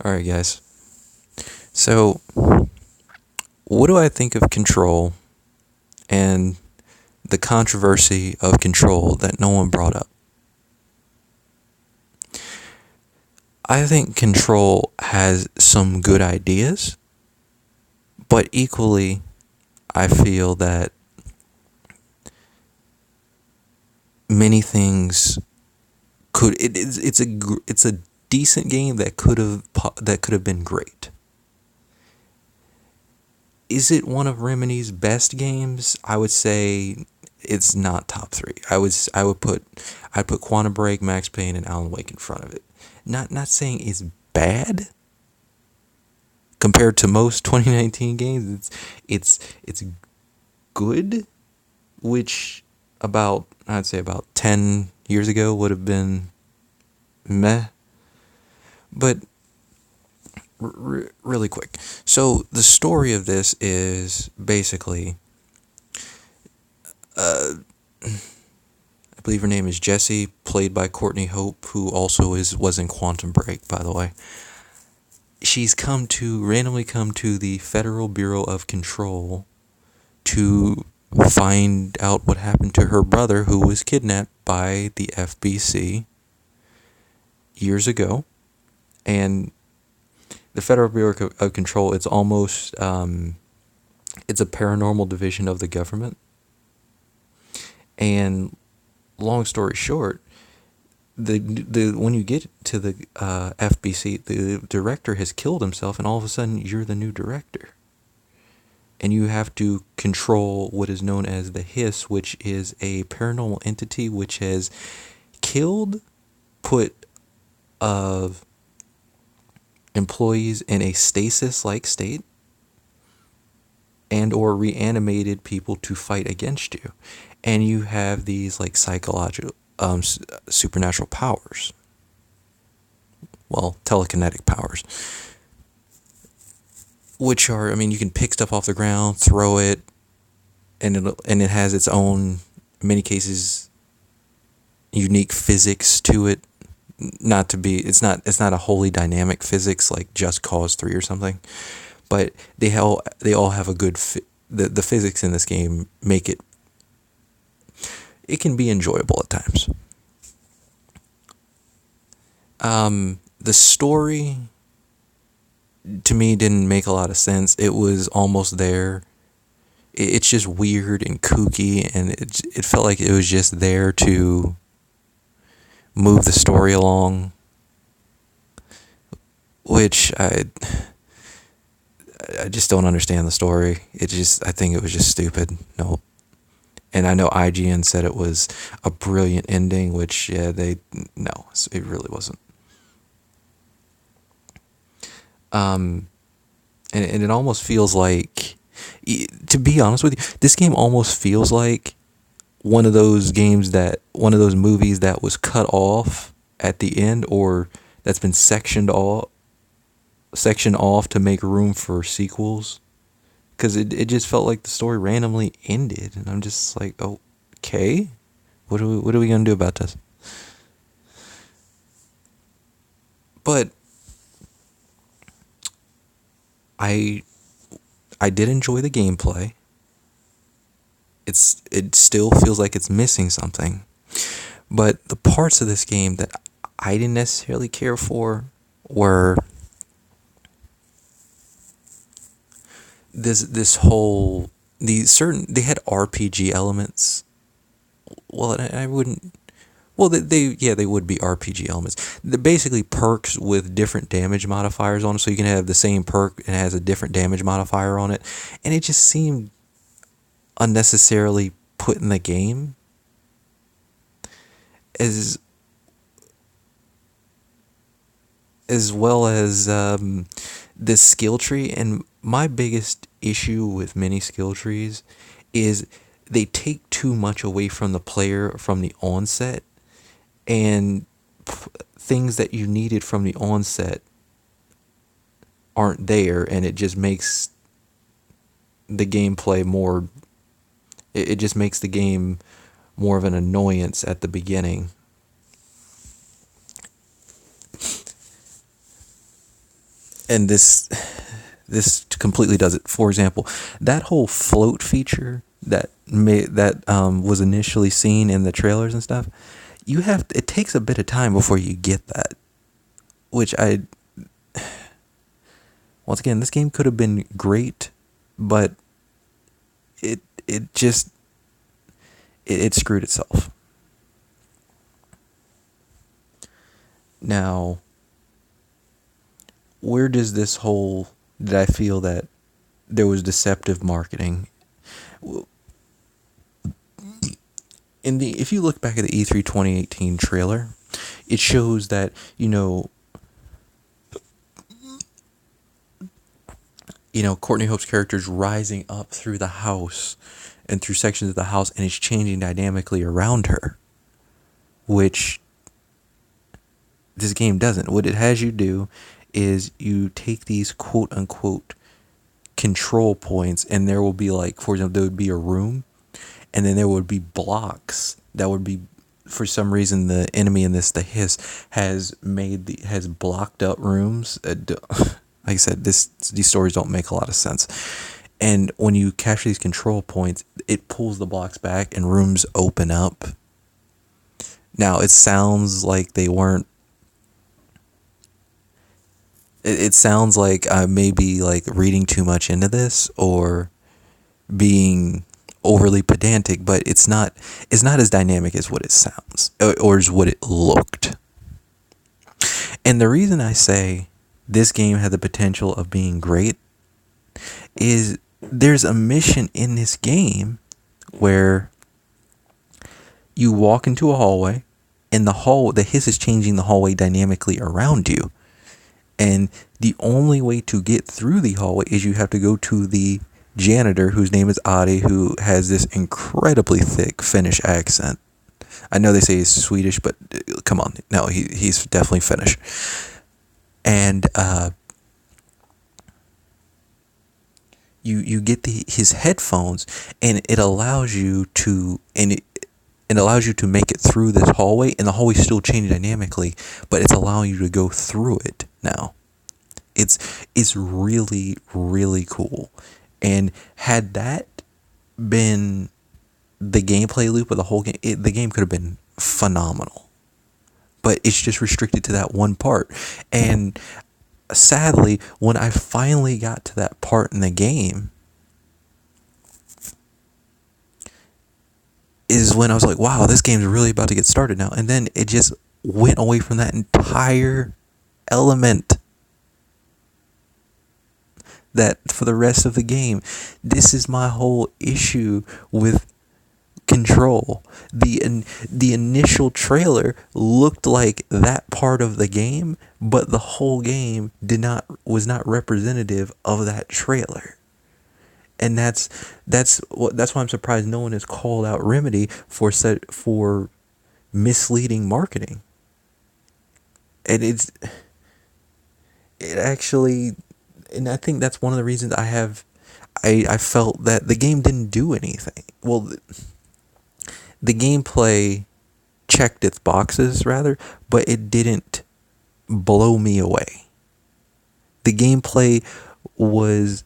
Alright, guys. So, what do I think of Control and the controversy of Control that no one brought up? I think Control has some good ideas, but equally, I feel that many things it's a decent game that could have been great. Is it one of Remedy's best games? I would say it's not top three. I'd put Quantum Break, Max Payne, and Alan Wake in front of it. Not saying it's bad compared to most 2019 games. It's good, which I'd say about 10 years ago would have been meh. But really quick. So the story of this is basically, I believe her name is Jessie, played by Courtney Hope, who also was in Quantum Break, by the way. She's randomly come to the Federal Bureau of Control to find out what happened to her brother, who was kidnapped by the FBC years ago. And the Federal Bureau of Control, it's almost it's a paranormal division of the government. And long story short, the when you get to the FBC, the director has killed himself, and all of a sudden you're the new director, and you have to control what is known as the Hiss, which is a paranormal entity which has put of employees in a stasis-like state, and or reanimated people to fight against you, and you have these like psychological supernatural powers, well, telekinetic powers, which are, I mean, you can pick stuff off the ground, throw it, and it has its own, in many cases, unique physics to it. It's not a wholly dynamic physics like Just Cause 3 or something, but they all have a good the physics in this game make it can be enjoyable at times. The story to me didn't make a lot of sense. It was almost there. It's just weird and kooky, and it felt like it was just there to move the story along, which I just don't understand the story. I think it was just stupid. No. And I know IGN said it was a brilliant ending, which, yeah, no, it really wasn't. And it almost feels like, to be honest with you, this game almost feels like one of those movies that was cut off at the end, or that's been sectioned off to make room for sequels, because it just felt like the story randomly ended, and I'm just like, okay, what are we gonna do about this? But I did enjoy the gameplay. It still feels like it's missing something, but the parts of this game that I didn't necessarily care for were this whole they had RPG elements. Well, I wouldn't. Well, they would be RPG elements. They're basically perks with different damage modifiers on them, so you can have the same perk and it has a different damage modifier on it, and it just seemed unnecessarily put in the game, as well as this skill tree. And my biggest issue with many skill trees is they take too much away from the player from the onset, and things that you needed from the onset aren't there, and it just makes the gameplay more. It just makes the game more of an annoyance at the beginning. and this completely does it. For example, that whole float feature that was initially seen in the trailers and stuff, it takes a bit of time before you get that. Which once again, this game could have been great, but it it just it screwed itself. Now, where does this whole did I feel that there was deceptive marketing? If you look back at the E3 2018 trailer, it shows that Courtney Hope's character is rising up through the house and through sections of the house, and it's changing dynamically around her, which this game doesn't. What it has you do is you take these quote unquote control points, and there will be, like, for example, there would be a room, and then there would be blocks that would be, for some reason, the enemy in this, the Hiss, has blocked up rooms. Like I said, these stories don't make a lot of sense. And when you capture these control points, it pulls the blocks back and rooms open up. Now, it sounds like they weren't. It sounds like I may be, like, reading too much into this or being overly pedantic, but it's not as dynamic as what it sounds or as what it looked. And the reason I say this game had the potential of being great is there's a mission in this game where you walk into a hallway, and the Hiss is changing the hallway dynamically around you. And the only way to get through the hallway is you have to go to the janitor, whose name is Adi, who has this incredibly thick Finnish accent. I know they say he's Swedish, but come on, no, he's definitely Finnish. And you get his headphones, and it allows you to make it through this hallway, and the hallway's still changing dynamically, but it's allowing you to go through it now. It's really, really cool. And had that been the gameplay loop of the whole game, the game could have been phenomenal. But it's just restricted to that one part. And sadly, when I finally got to that part in the game, is when I was like, wow, this game's really about to get started now. And then it just went away from that entire element that for the rest of the game. This is my whole issue with Control. The initial trailer looked like that part of the game, but the whole game was not representative of that trailer. And that's why I'm surprised no one has called out Remedy for misleading marketing. And it actually, and I think that's one of the reasons I felt that the game didn't do anything. Well, the gameplay checked its boxes, rather, but it didn't blow me away. The gameplay was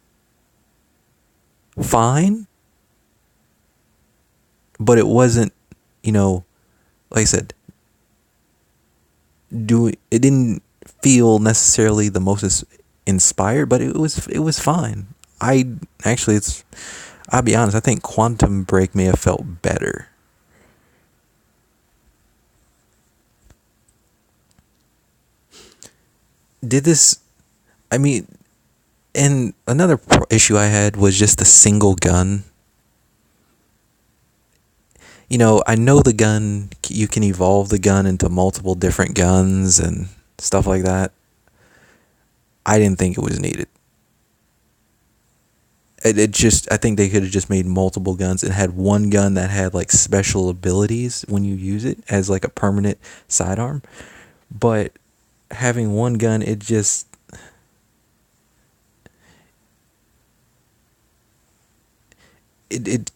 fine, but it wasn't, like I said, it didn't feel necessarily the most inspired, but it was fine. I'll be honest, I think Quantum Break may have felt better. And another issue I had was just the single gun. I know the gun, you can evolve the gun into multiple different guns and stuff like that. I didn't think it was needed. I think they could have just made multiple guns and had one gun that had, like, special abilities when you use it as, like, a permanent sidearm. But having one gun, it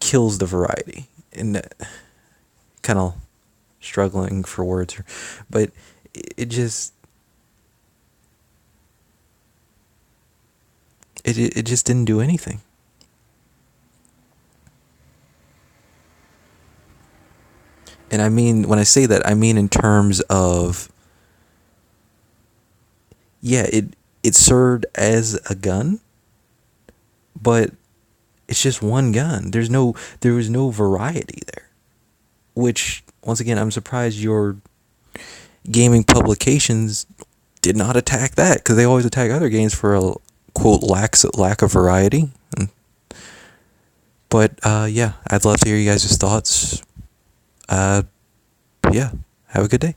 kills the variety. And kind of struggling for words, but it just, It just didn't do anything. And I mean, when I say that, I mean in terms of, yeah, it served as a gun, but it's just one gun. There was no variety there. Which, once again, I'm surprised your gaming publications did not attack that, because they always attack other games for a quote lack of variety. But yeah, I'd love to hear you guys' thoughts. Uh, yeah, have a good day.